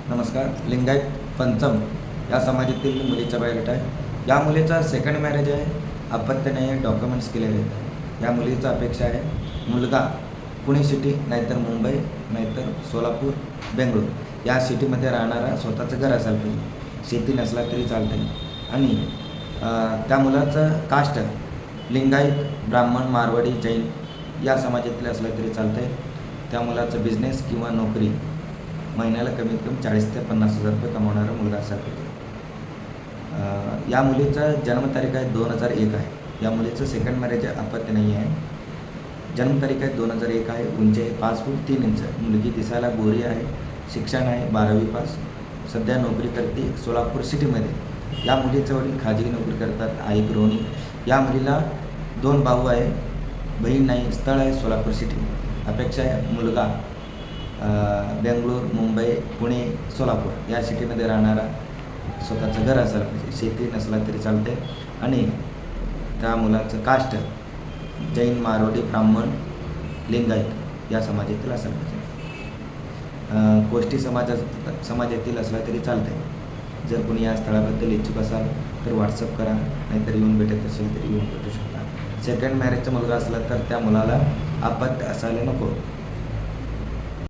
नमस्कार. लिंगायत पंचम या समाजातील मुलीचा बायोडेटा आहे. या मुलीचा सेकंड मॅरेज आहे, अपत्य नाही आहे, डॉक्युमेंट्स क्लिअर आहेत. या मुलीचा अपेक्षा आहे मुलगा पुणे सिटी नाहीतर मुंबई नाहीतर सोलापूर बेंगळूर या सिटीमध्ये राहणारा स्वतःचं घर असायला पाहिजे. शेती नसला तरी चालते आणि त्या मुलाचं कास्ट लिंगायत ब्राह्मण मारवाडी जैन या समाजातील असलं तरी चालतं आहे. त्या मुलाचं बिझनेस किंवा नोकरी महिन्याला कमीत कमी 40,000 ते 50,000 रुपये कमवणारा मुलगा असायला पाहिजे. या मुलीचा जन्मतारीख आहे 2001 आहे. या मुलीचं सेकंड मॅरेज अपत्य नाही आहे. जन्मतारीख आहे 2001 आहे. उंची आहे 5 फूट 3 इंच. मुलगी दिसायला गोरी आहे. शिक्षण आहे 12वी पास. सध्या नोकरी करते सोलापूर सिटीमध्ये. या मुलीचं वडील खाजगी नोकरी करतात. आई गृहिणी. या मुलीला 2 भाऊ आहे, बहीण नाही. स्थळ आहे सोलापूर सिटी. अपेक्षा आहे मुलगा बेंगळूर मुंबई पुणे सोलापूर या सिटीमध्ये राहणारा स्वतःचं घर असायला पाहिजे. शेती नसला तरी चालते आणि त्या मुलाचं कास्ट जैन मारवाडी ब्राह्मण लिंगायत या समाजातील असायला पाहिजे. कोष्टी समाजातील असला तरी चालते. जर कोणी या स्थळाबद्दल इच्छुक असाल तर व्हॉट्सअप करा, नाहीतर येऊन भेटत असेल तरी येऊन भेटू शकता. सेकंड मॅरेजचा मुलगा असला तर त्या मुलाला अपत्य असायला नको.